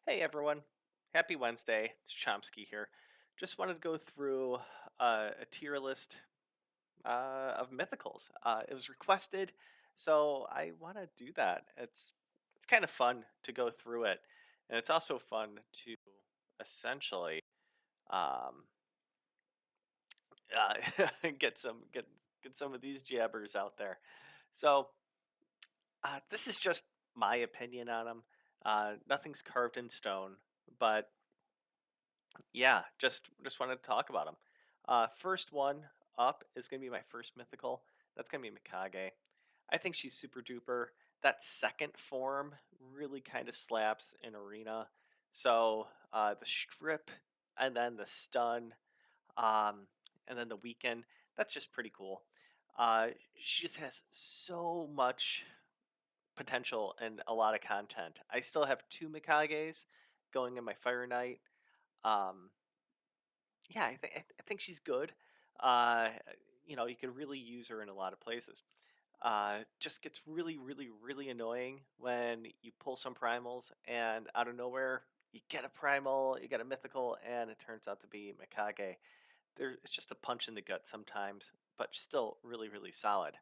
Hey everyone, happy Wednesday. It's Chomsky here. Just wanted to go through a tier list of mythicals. It was requested, so I want to do that. It's kind of fun to go through it, and it's also fun to essentially um, get get some of these jabbers out there. So this is just my opinion on them. Nothing's carved in stone, but yeah, just wanted to talk about them. First one up is gonna be my first mythical. That's gonna be Mikage. I think she's super duper. That second form really kind of slaps in arena. So the strip and then the stun, um, and then the weaken. That's just pretty cool. She just has so much potential and a lot of content. I still have two Mikages going in my Fire Knight. Um, yeah, I think she's good. Uh, you could really use her in a lot of places. Just gets really annoying when you pull some primals and out of nowhere you get a primal, you get a mythical, and it turns out to be Mikage. It's just a punch in the gut sometimes, but still really solid.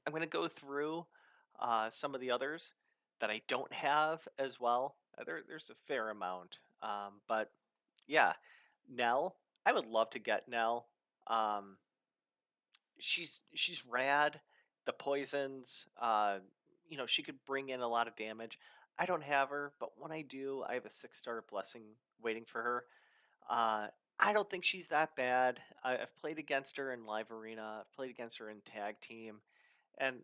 I'm going to go through some of the others that I don't have as well. There's a fair amount, but yeah, Nell. I would love to get Nell. Um, she's rad. The poisons, she could bring in a lot of damage. I don't have her, but when I do, I have a 6-star blessing waiting for her. Uh, I don't think she's that bad. I've played against her in live arena. I've played against her in tag team, and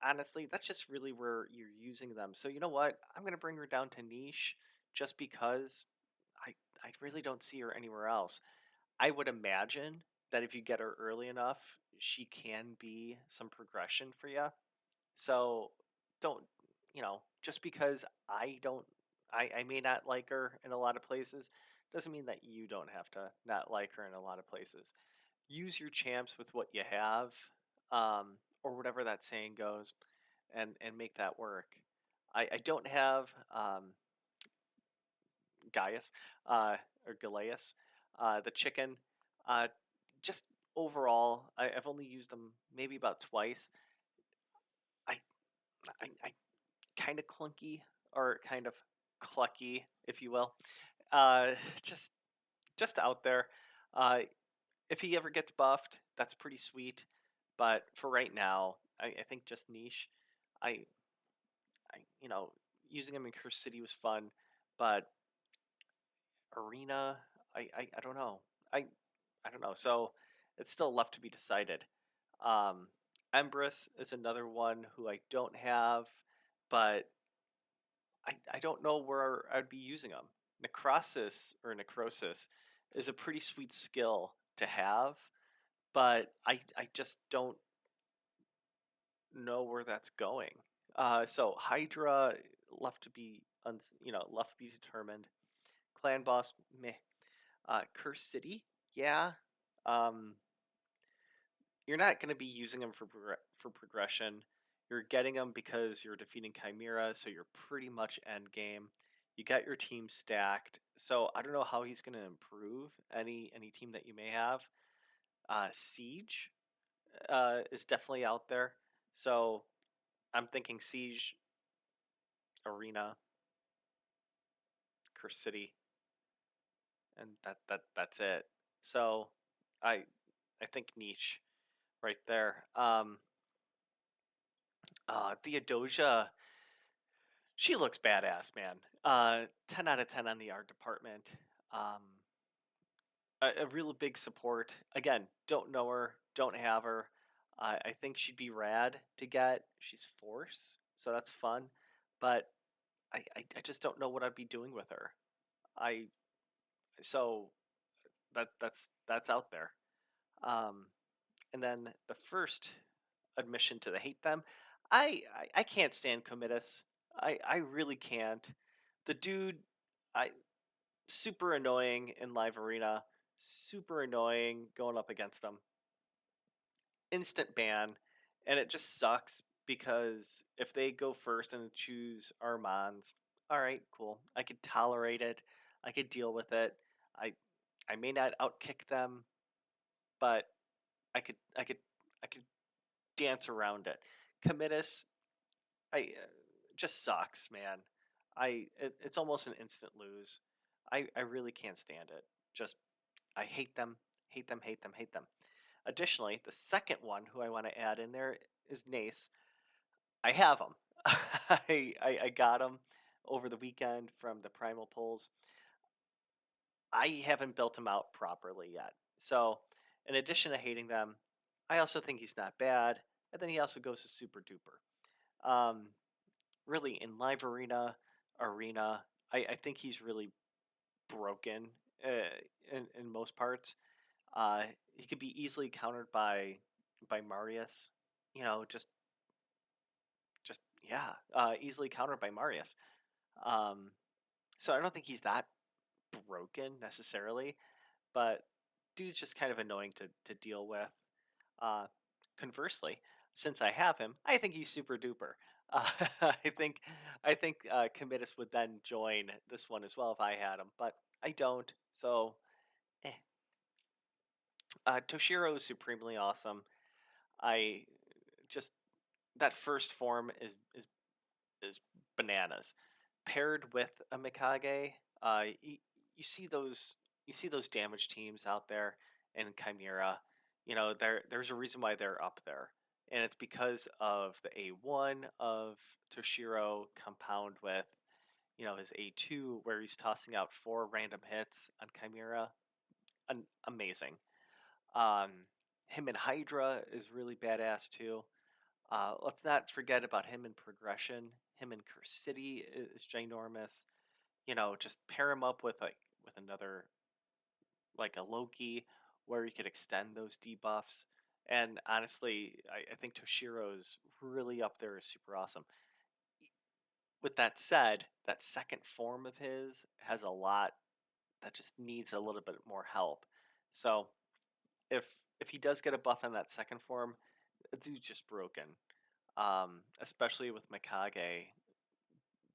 honestly, that's just really where you're using them. So you know what? I'm gonna bring her down to niche, just because I I really don't see her anywhere else. I would imagine that if you get her early enough, she can be some progression for you. So don't, just because I may not like her in a lot of places, doesn't mean that you don't have to not like her in a lot of places. Use your champs with what you have, or whatever that saying goes, and make that work. I don't have Gaius, or Galeas, the chicken. Uh, just overall, I've only used them maybe about twice. I I kind of clunky, or kind of clucky, if you will. Uh, just just out there. Uh, if he ever gets buffed, that's pretty sweet. But for right now, I think just niche. I I using him in Curse City was fun, but arena, I don't know. I I don't know. So it's still left to be decided. Um, Empress is another one who I don't have, but I don't know where I'd be using them. Necrosis is a pretty sweet skill to have, but I just don't know where that's going. So Hydra left to be left to be determined. Clan boss, meh. Curse City, yeah. Um, you're not going to be using them for progression. You're getting them because you're defeating Chimera, so you're pretty much end game. You got your team stacked, so I don't know how he's going to improve any team that you may have. Siege is definitely out there, so I'm thinking Siege, Arena, Curse City, and that's it. So I I think niche right there. Theodosia, she looks badass, man. 10 out of 10 on the art department. Um, a real big support. Again, don't know her, don't have her. I think she'd be rad to get. She's force, so that's fun. But I just don't know what I'd be doing with her. I so that's out there. Um, and then the first admission to the hate them, I can't stand Comitus. I really can't. The dude, I super annoying in live arena, super annoying going up against him. Instant ban, and it just sucks because if they go first and choose Armands, all right, cool. I could tolerate it. I could deal with it. I I may not outkick them, but I could I could I could dance around it. Committus, I just sucks, man. It's almost an instant lose. I really can't stand it. Just I hate them, hate them, hate them, hate them. Additionally, the second one who I want to add in there is Nace. I have him. I got him over the weekend from the Primal Pulls. I haven't built him out properly yet. So, in addition to hating them, I also think he's not bad. And then he also goes to super duper. Really, in live arena, I think he's really broken in most parts. Uh, he could be easily countered by Marius. You know, just yeah, easily countered by Marius. Um, so I don't think he's that broken necessarily, but dude's just kind of annoying to deal with. Uh, Conversely, since I have him, I think he's super duper. Uh, I think Committus would then join this one as well if I had him, but I don't. So, eh. Toshiro is supremely awesome. I just that first form is bananas. Paired with a Mikage, you see those damage teams out there in Chimera. You know, there's a reason why they're up there, and it's because of the A1 of Toshiro compound with his A2 where he's tossing out 4 random hits on Chimera. Amazing. Um, Him and Hydra is really badass too. Let's not forget about him in progression. Him in Curse City is ginormous. Just pair him up with another like a Loki, where you could extend those debuffs. And honestly, I think Toshiro's really up there is super awesome. With that said, that second form of his has a lot that just needs a little bit more help. So if if he does get a buff on that second form, the dude's just broken. Especially with Mikage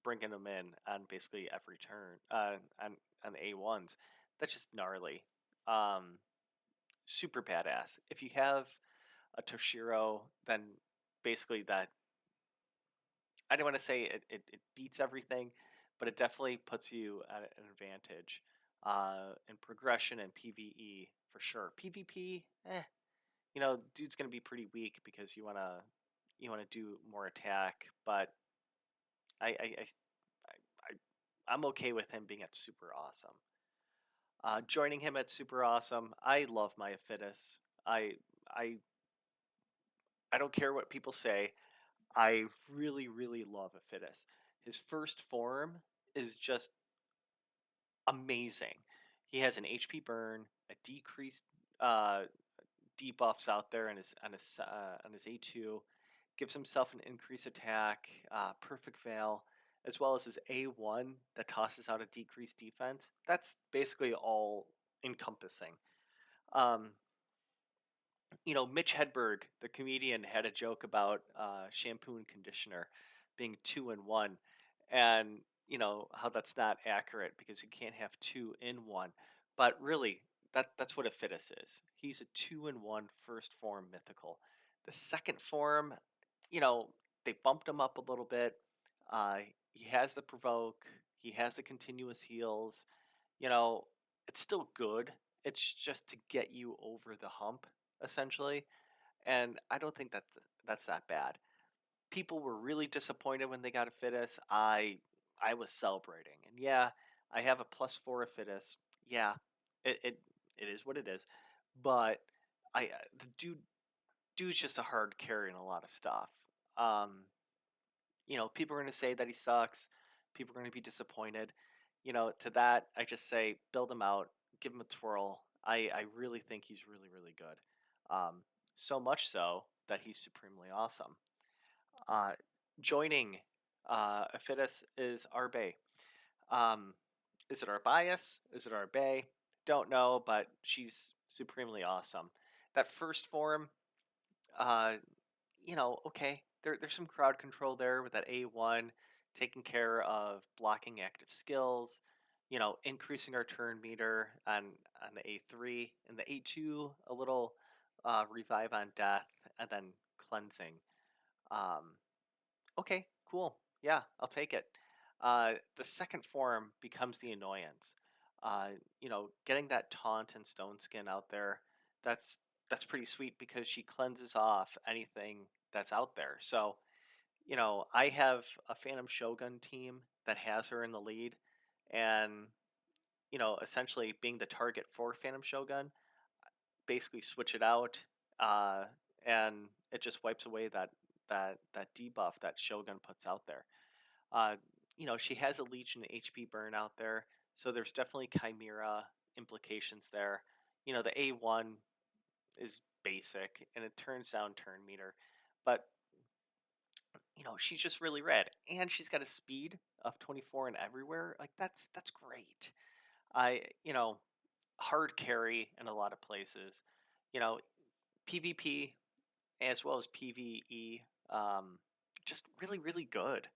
bringing him in on basically every turn on the A1s. That's just gnarly. Um, Super badass. If you have a Toshiro, then basically that I don't want to say it beats everything, but it definitely puts you at an advantage in progression and PVE for sure. PvP, dude's gonna be pretty weak because you wanna do more attack, but I I, I I'm okay with him being at super awesome. Joining him at super awesome, I love my Aphitis. I I I don't care what people say. I really really love Aphitis. His first form is just amazing. He has an HP burn, a decreased uh, debuffs out there on his A2, gives himself an increased attack, perfect veil, as well as his A1 that tosses out a decreased defense. That's basically all encompassing. Um, Mitch Hedberg, the comedian, had a joke about shampoo and conditioner being 2 in 1, and how that's not accurate because you can't have 2 in 1. But really, that's what a Fitus is. He's a 2 in 1 first form mythical. The second form, you know, they bumped him up a little bit. Uh, he has the provoke. He has the continuous heals. You know, it's still good. It's just to get you over the hump, essentially. And I don't think that's that bad. People were really disappointed when they got a Fitus. I was celebrating, and yeah, I have a +4 Fitus. Yeah, it is what it is. But the dude's just a hard carry in a lot of stuff. Um, People are going to say that he sucks. People are going to be disappointed. To that, I just say build him out, give him a twirl. I really think he's really, really good. Um, so much so that he's supremely awesome. Uh, Joining Aphitis is Arbe. Um, is it our bias? Is it our bay? Don't know, but she's supremely awesome. That first form, uh, okay, there's some crowd control there with that A1. taking care of blocking active skills, increasing our turn meter on the A3 and the A2, a little revive on death, and then cleansing. Um, okay, cool. Yeah, I'll take it. The second form becomes the annoyance. Uh, getting that taunt and stone skin out there, that's that's pretty sweet because she cleanses off anything that's out there. So, I have a Phantom Shogun team that has her in the lead, and essentially being the target for Phantom Shogun, basically switch it out, uh, and it just wipes away that debuff that Shogun puts out there. Uh, she has a Legion HP burn out there, so there's definitely Chimera implications there. The A1 is basic and it turns down turn meter, but she's just really red, and she's got a speed of 24 and everywhere. Like that's great. I hard carry in a lot of places. You know PvP as well as PvE, um, just really really good.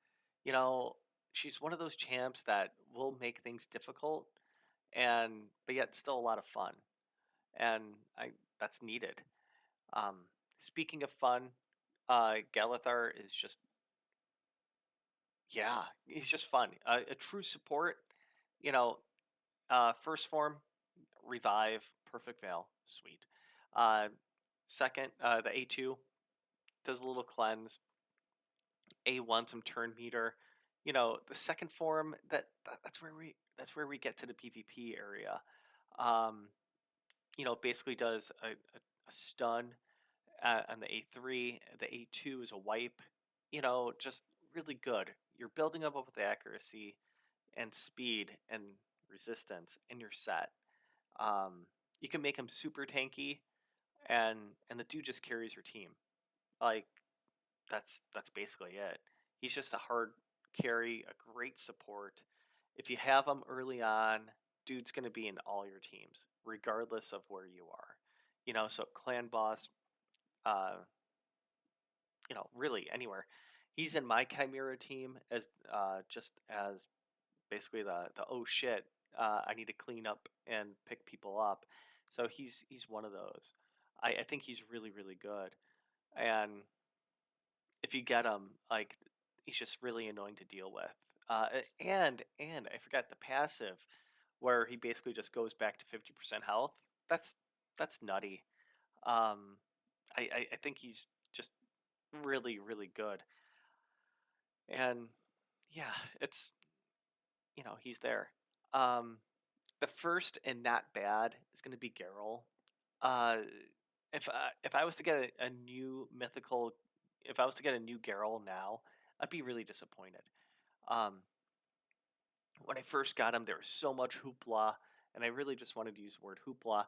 You know she's one of those champs that will make things difficult, and but yet still a lot of fun, and I that's needed. Um, Speaking of fun, Galithar is just, yeah, he's just fun. A true support, you know, first form, revive, perfect veil, sweet. Uh, Second, the A2 does a little cleanse. A1 some turn meter. The second form, that's where we get to the PvP area. Um, basically does a stun on the A3. The A2 is a wipe. Just really good. You're building up with accuracy and speed and resistance, and you're set. Um, you can make him super tanky, and the dude just carries your team. Like that's basically it. He's just a hard carry, a great support. If you have him early on, dude's gonna be in all your teams, regardless of where you are. So clan boss, uh, really anywhere. He's in my Chimera team as just as basically the oh shit, I need to clean up and pick people up. So he's one of those. I think he's really really good, and if you get him, like, he's just really annoying to deal with. And I forgot the passive, where he basically just goes back to 50% health. That's that's nutty. Um, I think he's just really really good, and yeah, it's he's there. Um, the first and not bad is going to be Geralt. Uh, if I was to get a new mythical, if I was to get a new Geralt now, I'd be really disappointed. Um, when I first got him, there was so much hoopla, and I really just wanted to use the word hoopla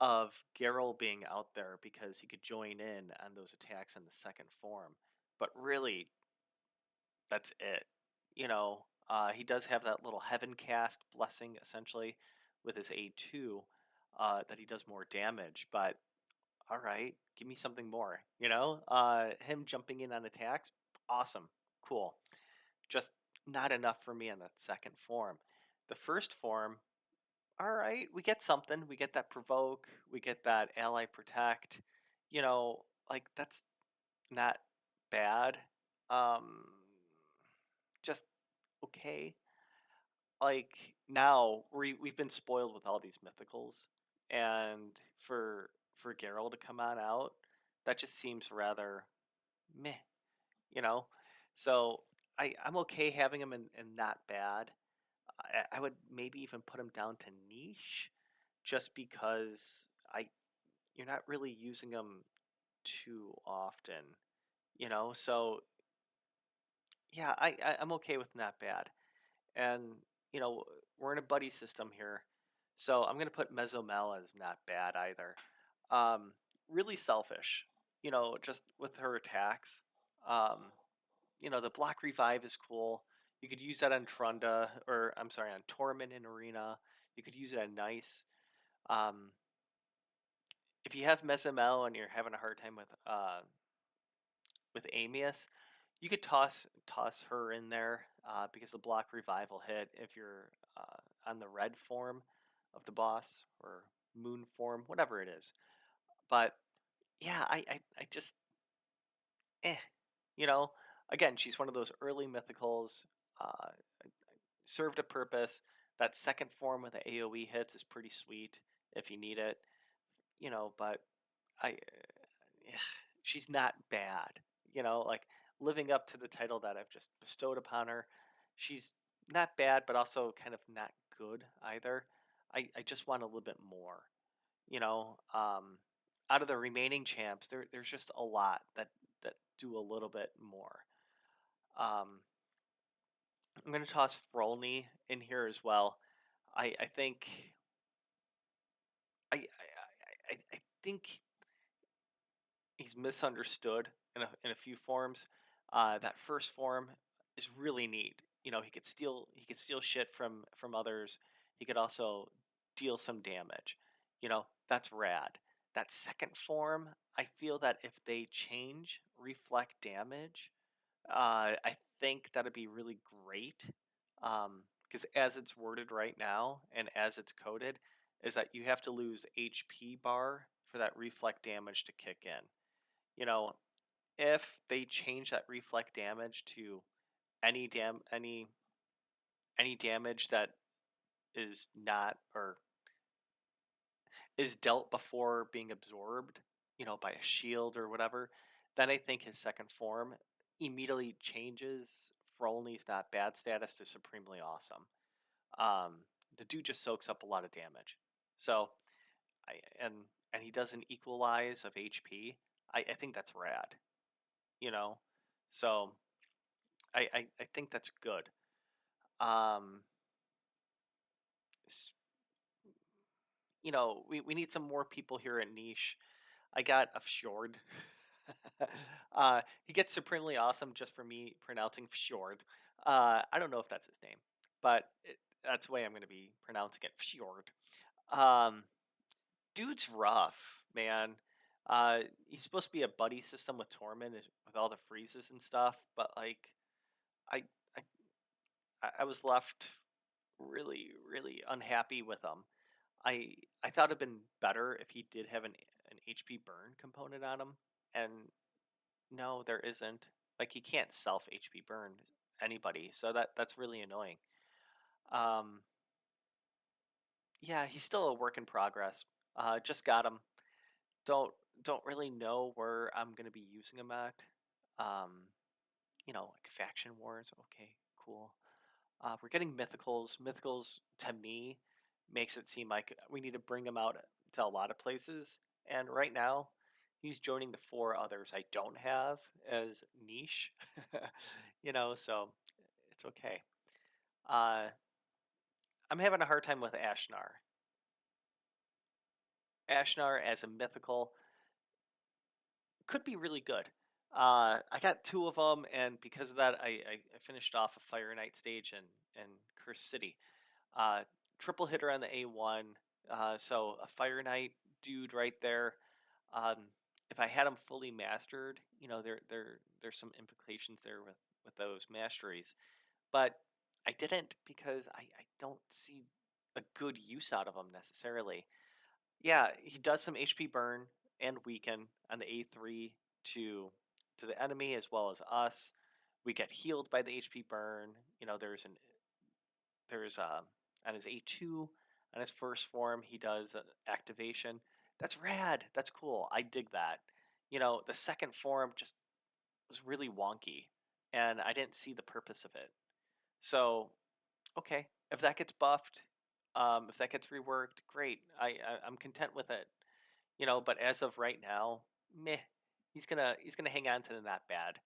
of Geralt being out there because he could join in on those attacks in the second form. But really, that's it. He does have that little heaven cast blessing essentially with his A2, that he does more damage. But all right, give me something more. Him jumping in on attacks, awesome, cool. Just not enough for me on that second form. The first form, all right, we get something. We get that provoke. We get that ally protect. Like that's not bad. Um, just okay. Like now we've been spoiled with all these mythicals, and for Geralt to come on out, that just seems rather meh, you know. So I'm okay having him in not bad. I would maybe even put him down to niche, just because I you're not really using him too often. So yeah, I'm okay with not bad. And you know we're in a buddy system here, so I'm gonna put Mezomel as not bad either. um Really selfish, just with her attacks. um the block revive is cool. You could use that on Trunda, or I'm sorry, on Torment in Arena. You could use it on Nice. um if you have Mezomel and you're having a hard time with Amius, You could toss her in there because the block revival hit if you're on the red form of the boss or moon form, whatever it is. But yeah, I just eh, you know. Again, she's one of those early mythicals. Uh, Served a purpose. That second form with the AOE hits is pretty sweet if you need it, But I, she's not bad, like living up to the title that I've just bestowed upon her. She's not bad, but also kind of not good either. I just want a little bit more, you know. Out of the remaining champs, there's just a lot that do a little bit more. Um, I'm gonna toss Frolny in here as well. I think I think he's misunderstood in a few forms. That first form is really neat. He could steal shit from others. He could also deal some damage. That's rad. That second form, I feel that if they change reflect damage, I think that'd be really great. Because as it's worded right now and as it's coded, is that you have to lose HP bar for that reflect damage to kick in. You know, if they change that reflect damage to any damage that is not or is dealt before being absorbed, by a shield or whatever, then I think his second form immediately changes Frolny's not bad status to supremely awesome. Um, the dude just soaks up a lot of damage. So I and he does an equalize of HP. I think that's rad, you know. So I think that's good. Um, we need some more people here at Niche. I got a Fjord. He gets supremely awesome just for me pronouncing Fjord. I don't know if that's his name, but that's the way I'm going to be pronouncing it, Fjord. Um, Dude's rough, man. He's supposed to be a buddy system with Torment with all the freezes and stuff, but like, I I, I was left really really unhappy with him. I I thought it'd been better if he did have an HP burn component on him, and no, there isn't. Like he can't self HP burn anybody, so that's really annoying. Um, yeah, he's still a work in progress. Just got him. Don't don't really know where I'm gonna be using him at. Um, like faction wars. Okay, cool. We're getting mythicals. Mythicals to me makes it seem like we need to bring him out to a lot of places. And right now, he's joining the four others I don't have as niche. So it's okay. Uh, I'm having a hard time with Ashnar. Ashnar as a mythical could be really good. I got two of them, and because of that, I finished off a Fire Knight stage in Curse City. Triple hitter on the A1. So a Fire Knight dude right there. Um, if I had him fully mastered, there's some implications there with those masteries, but I didn't because I don't see a good use out of them necessarily. Yeah, he does some HP burn and weaken on the A3 to to the enemy as well as us. We get healed by the HP burn. There's on his A2 on his first form he does an activation. That's rad. That's cool. I dig that. The second form just was really wonky and I didn't see the purpose of it. So, okay, if that gets buffed, if that gets reworked, great. I'm content with it. But as of right now, meh. He's gonna hang on to the not bad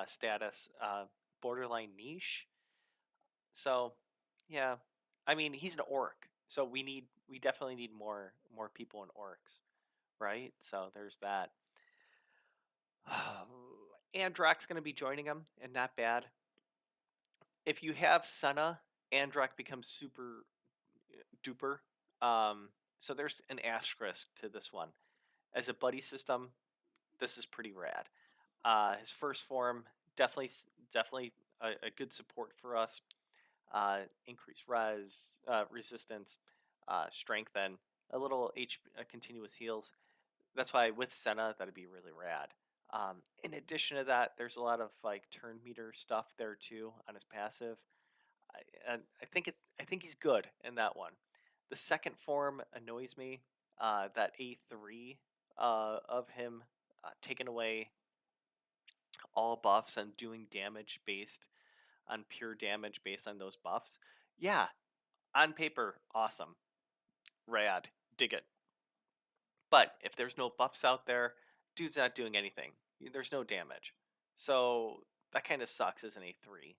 status, borderline niche. So, yeah, I mean he's an orc, so we definitely need more people in orcs, right? So there's that. Androck's gonna be joining him, and not bad. If you have Senna, Androck becomes super duper. Um, so there's an asterisk to this one. As a buddy system, this is pretty rad. His first form definitely a good support for us. Increase resistance, strengthen, a little continuous heals. That's why with Senna, that'd be really rad. In addition to that, there's a lot of like turn meter stuff there too on his passive. I think he's good in that one. The second form annoys me. That A3 of him taking away all buffs and doing damage based on pure damage based on those buffs. Yeah, on paper, awesome, rad, dig it. But if there's no buffs out there, dude's not doing anything. There's no damage. So that kind of sucks as an A3.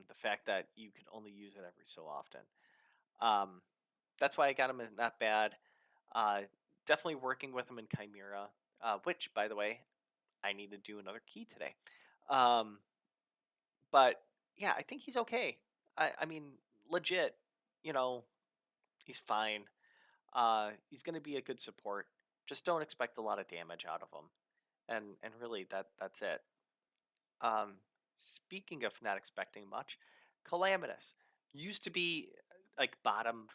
The fact that you can only use it every so often. Um, that's why I got him in not bad. Uh, Definitely working with him in Chimera, which, by the way, I need to do another key today. Um, but yeah, I think he's okay. I mean, legit, you know, he's fine. He's going to be a good support. Just don't expect a lot of damage out of him, and really that's it. Um, Speaking of not expecting much, Calamitous used to be like bottom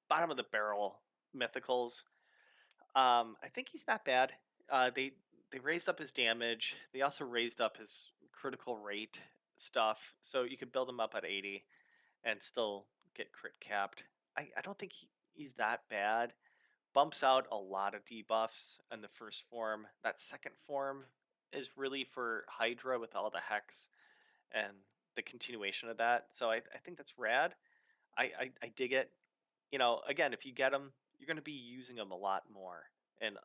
of the barrel mythicals. I think he's not bad. They raised up his damage. They also raised up his critical rate stuff, so you could build him up at 80 and still get crit capped. I don't think he's that bad. Bumps out a lot of debuffs in the first form. That second form is really for Hydra with all the hex and the continuation of that. So I think that's rad. I dig it. Again, if you get them, you're going to be using them a lot more and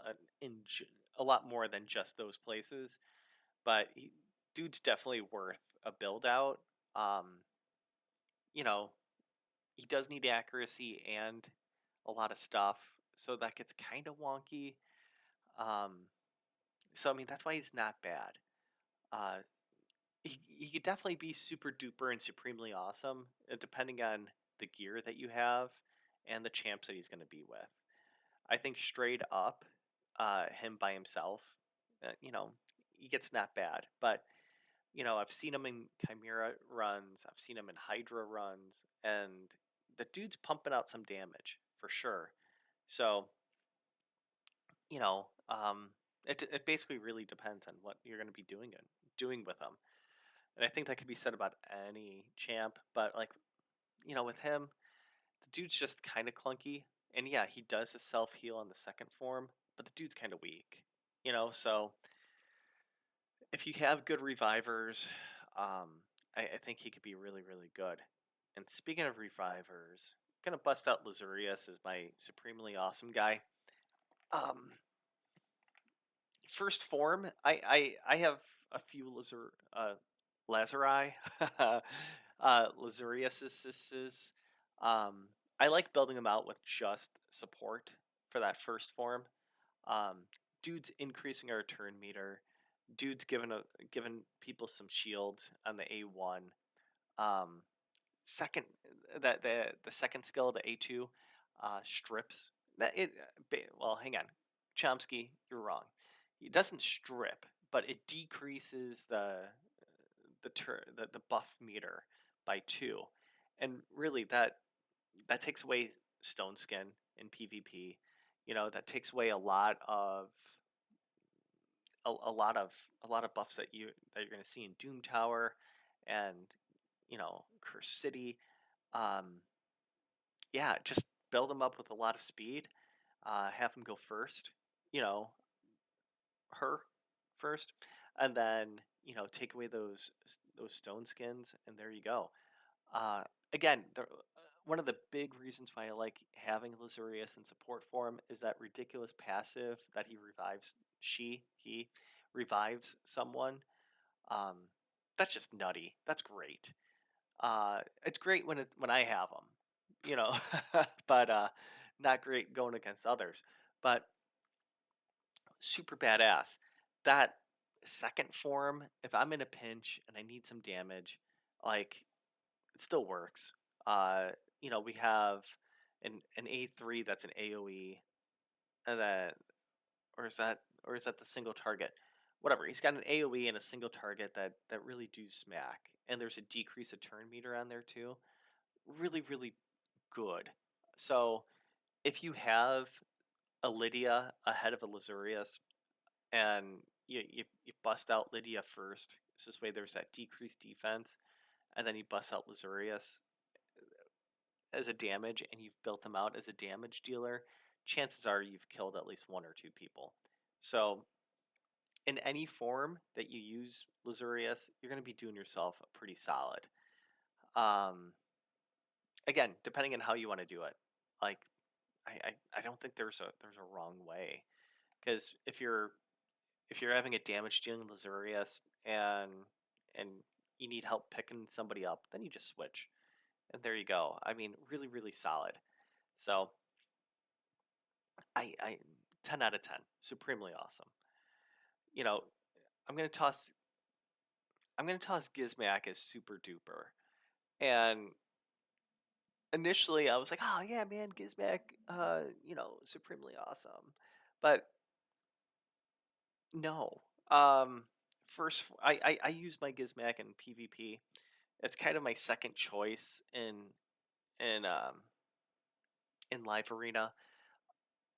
a lot more than just those places. But dude's definitely worth a build out. Um, you know, he does need accuracy and a lot of stuff, so that gets kind of wonky. Um, so I mean, that's why he's not bad. Uh, he could definitely be super duper and supremely awesome, depending on the gear that you have and the champs that he's going to be with. I think straight up, him by himself, you know, he gets not bad. But I've seen him in Chimera runs, I've seen him in Hydra runs, and the dude's pumping out some damage for sure. So you know, um, it basically really depends on what you're going to be doing with him. And I think that could be said about any champ, but like with him, the dude's just kind of clunky. And yeah, he does a self heal on the second form, but the dude's kind of weak. So if you have good revivers, I think he could be really, really good. And speaking of revivers, I'm gonna bust out Lazurius as my supremely awesome guy. Um, First form, I have a few Lazuri, Lazuriuses. Um, I like building them out with just support for that first form. Um, Dude's increasing our turn meter. Dude's giving people some shields on the A1. Um, Second, the second skill, the A2, strips. Well, hang on, Chomsky, you're wrong. It doesn't strip, but it decreases the buff meter by 2, and really that takes away stone skin in PvP. That takes away a lot of buffs that you're going to see in Doom Tower and Curse City. Um, yeah, just build them up with a lot of speed. Have them go first. You know, her first, and then take away those stone skins, and there you go. Again, one of the big reasons why I like having Lazurius in support form is that ridiculous passive that he revives someone. Um, that's just nutty. That's great. It's great when I have them, but not great going against others. But super badass. That second form, if I'm in a pinch and I need some damage, like it still works. We have an A3 that's an AoE, and then or is that the single target? whatever. He's got an AoE and a single target that really do smack, and there's a decrease of turn meter on there too. Really, really good. So if you have a Lydia ahead of a Lazurius, and you bust out Lydia first, so this way there's that decreased defense, and then you bust out Lazurius as a damage, and you've built them out as a damage dealer, chances are you've killed at least one or two people. So in any form that you use Lazurius, you're going to be doing yourself a pretty solid. Um, Again, depending on how you want to do it, like I don't think there's a wrong way, because if you're having a damage dealing Lazurius and you need help picking somebody up, then you just switch, and there you go. I mean, really, really solid. So I 10 out of 10, supremely awesome. You know, I'm gonna toss I'm gonna toss Gizmak as super duper, and initially I was like, oh yeah, man, Gizmak, supremely awesome, but no. First, I use my Gizmak in PvP. It's kind of my second choice in um in live arena.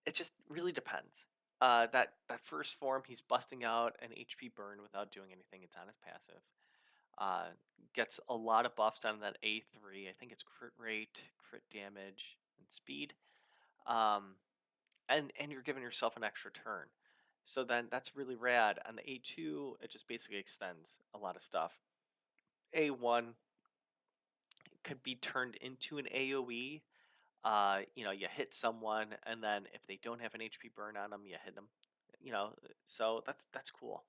It just really depends. That first form, he's busting out an HP burn without doing anything. It's on his passive. Uh, Gets a lot of buffs on that A3. I think it's crit rate, crit damage, and speed. Um, and you're giving yourself an extra turn. So then that's really rad. On the A2, it just basically extends a lot of stuff. A1 could be turned into an AoE. You hit someone, and then if they don't have an HP burn on them, you hit them. So that's cool.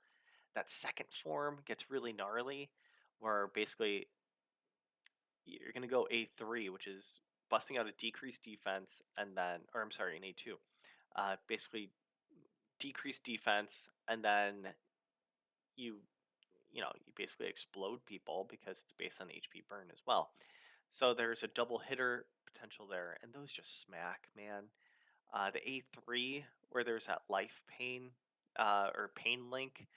That second form gets really gnarly, where basically you're gonna go A3, which is busting out a decreased defense, and then, or I'm sorry, an A2, basically decreased defense, and then you you basically explode people because it's based on HP burn as well. So there's a double hitter potential there, and those just smack, man. The A3, where there's that life pain, or pain link,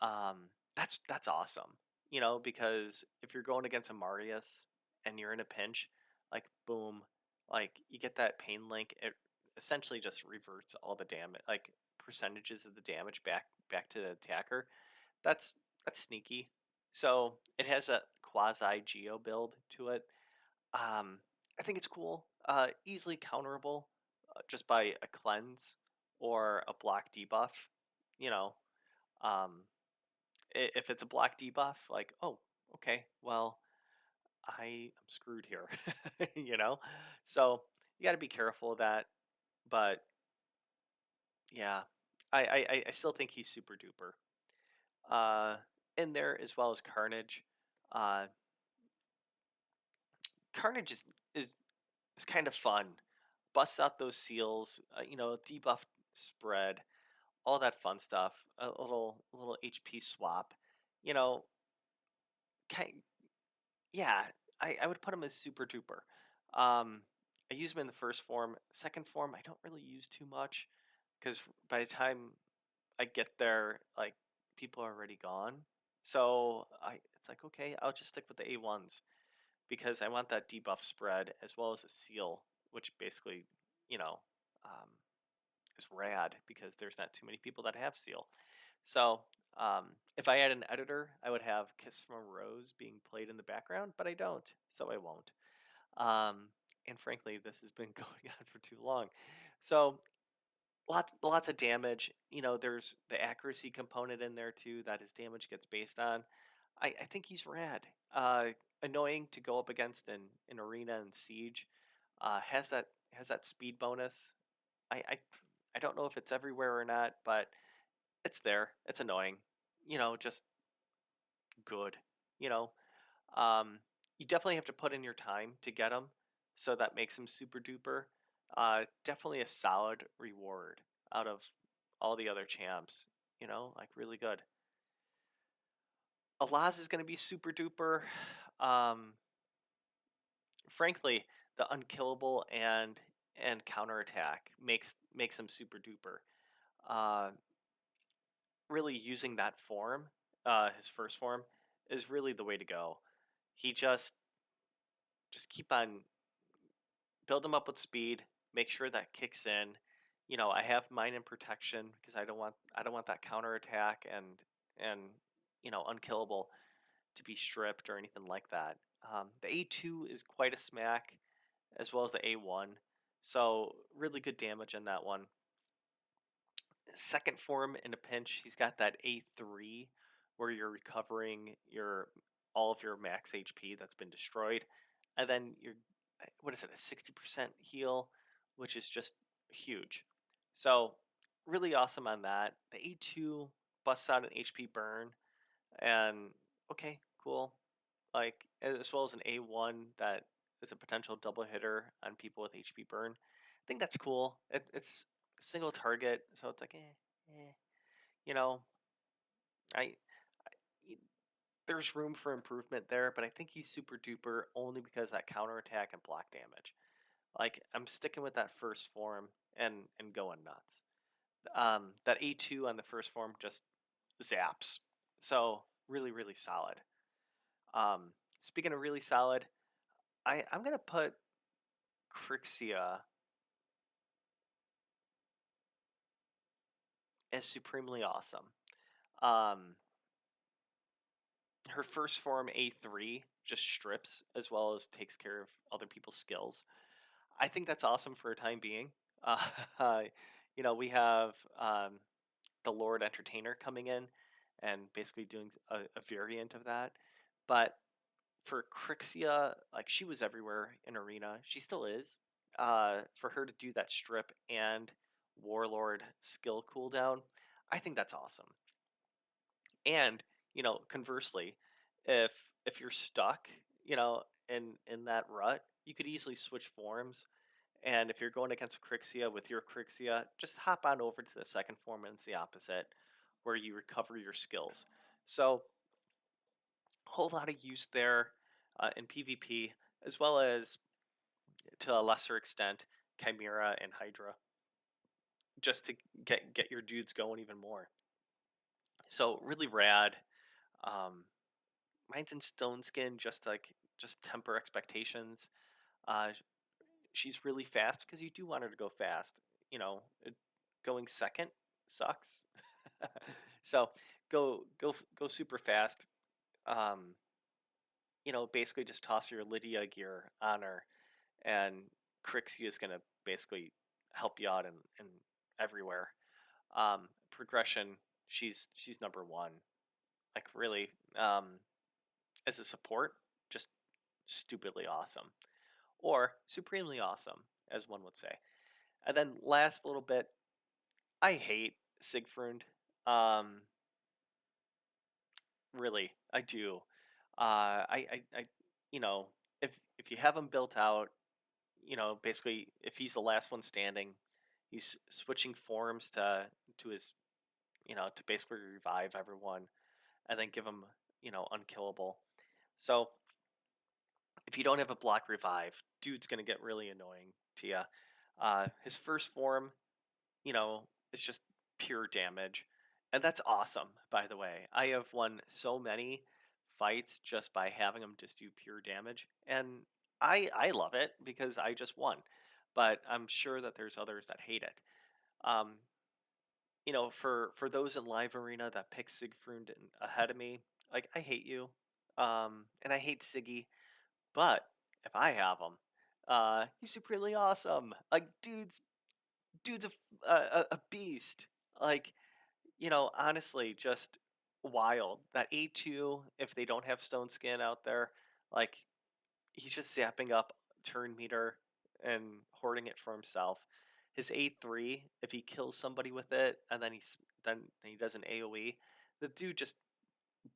that's awesome. Because if you're going against a Marius and you're in a pinch, like boom, like you get that pain link. It essentially just reverts all the damage, like percentages of the damage back to the attacker. That's that's sneaky. So it has a quasi geo build to it. I think it's cool. Easily counterable, just by a cleanse or a block debuff. You know, um, if it's a block debuff, like, oh, okay, well, I am screwed here. you know, so you got to be careful of that. But yeah, I still think he's super duper. Uh, in there as well as Carnage. Uh, Carnage is kind of fun. Busts out those seals, debuff spread, all that fun stuff. A little HP swap. You know, kind yeah. I would put him as super duper. I use him in the first form. Second form, I don't really use too much because by the time I get there, like people are already gone. So it's like, okay, I'll just stick with the A1s because I want that debuff spread as well as a seal, which basically, you know, um, is rad because there's not too many people that have seal. So if I had an editor, I would have Kiss from a Rose being played in the background, but I don't, so I won't. And frankly, this has been going on for too long. So lots of damage. There's the accuracy component in there too that his damage gets based on. I think he's rad. Annoying to go up against in arena and siege. Has that speed bonus. I, I I don't know if it's everywhere or not, but it's there. It's annoying. Just good. You know, um, you definitely have to put in your time to get him, so that makes him super duper. Definitely a solid reward out of all the other champs. Like really good. Alaz is going to be super duper. Um, Frankly, the unkillable and counterattack makes him super duper. Uh, really using that form, his first form, is really the way to go. He just keep on build him up with speed, make sure that kicks in. I have mine in protection because I don't want that counterattack and unkillable to be stripped or anything like that. The A2 is quite a smack, as well as the A1. So really good damage in that one. Second form in a pinch, he's got that A3 where you're recovering your all of your max HP that's been destroyed. And then you're what is it, a 60% heal, which is just huge. So really awesome on that. The A2 busts out an HP burn and okay, cool. Like as well as an A1 that is a potential double hitter on people with HP burn. I think that's cool. It's a single target, so it's like you know, I there's room for improvement there, but I think he's super duper only because that counterattack and block damage. Like I'm sticking with that first form and going nuts. That A2 on the first form just zaps. So really solid. Speaking of really solid, I'm gonna put Crixia as supremely awesome. Um, her first form A3 just strips as well as takes care of other people's skills. I think that's awesome for a time being. Uh, we have the Lord Entertainer coming in and basically doing a variant of that. But for Crixia, like she was everywhere in Arena. She still is. For her to do that strip and Warlord skill cooldown, I think that's awesome. And conversely, if you're stuck, in that rut, you could easily switch forms. And if you're going against Crixia with your Crixia, just hop on over to the second form and it's the opposite, where you recover your skills. So whole lot of use there in PvP, as well as to a lesser extent Chimera and Hydra, just to get your dudes going even more. So really rad. Um, Mine's in Stone Skin, just temper expectations. Uh, she's really fast because you do want her to go fast. Going second sucks. So go super fast. Um, basically just toss your Lydia gear on her, and Crixie is gonna basically help you out in everywhere. Progression, she's number one. Like really, as a support, just stupidly awesome, or supremely awesome, as one would say. And then last little bit, I hate Siegfried. Um, really, I do. I if you have him built out, basically if he's the last one standing, he's switching forms to his, to basically revive everyone and then give him, unkillable. So if you don't have a block revive, dude's gonna get really annoying to you. His first form, is just pure damage, and that's awesome. By the way, I have won so many fights just by having him just do pure damage, and I love it because I just won. But I'm sure that there's others that hate it. Um, for those in live arena that pick Siegfried ahead of me, like I hate you, and I hate Siggy. But if I have him, he's supremely awesome. Like dude's a beast. Like honestly, just wild. That A2, if they don't have Stone Skin out there, like he's just zapping up turn meter and hoarding it for himself. His A3, if he kills somebody with it, and then he does an AOE, the dude just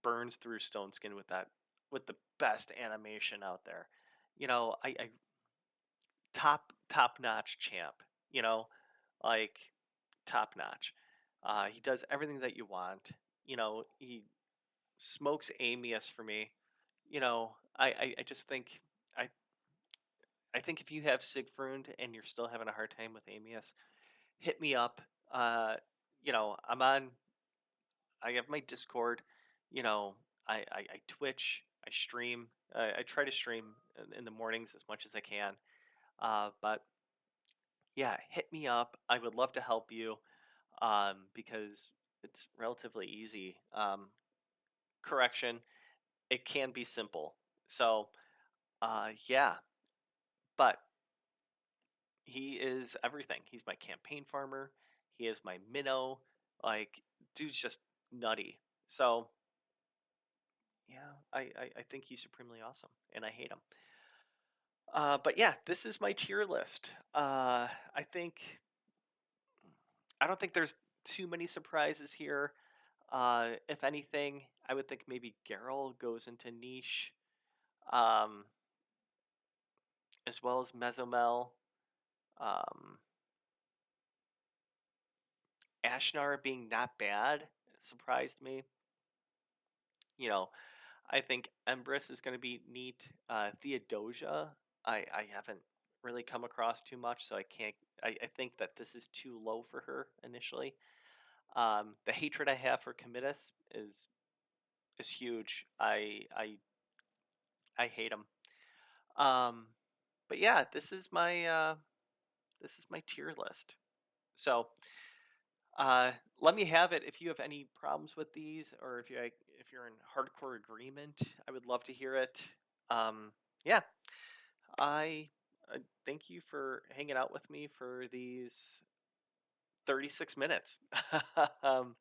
burns through Stone Skin with that, with the best animation out there. I top notch champ. You know, like top notch. He does everything that you want. He smokes Amius for me. I just think I I think if you have Siegfried and you're still having a hard time with Amius, hit me up. I'm on I have my Discord. You know, I Twitch. I stream. I try to stream in the mornings as much as I can. But yeah, hit me up. I would love to help you because it's relatively easy. Correction, it can be simple. So, yeah, but he is everything. He's my campaign farmer. He is my minnow. Like, dude's just nutty. So, yeah, I think he's supremely awesome, and I hate him. But yeah, this is my tier list. I don't think there's too many surprises here. If anything, I would think maybe Geralt goes into niche, um, as well as Mesomel. Um, Ashnar being not bad surprised me. You know, I think Empress is going to be neat. Theodosia, I haven't really come across too much, so I can't. I think that this is too low for her initially. The hatred I have for Committus is huge. I hate him. Um, but yeah, this is my tier list. So let me have it if you have any problems with these, or if you're in hardcore agreement. I would love to hear it. Um, yeah, I thank you for hanging out with me for these 36 minutes. um,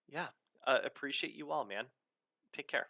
yeah, appreciate you all, man. Take care.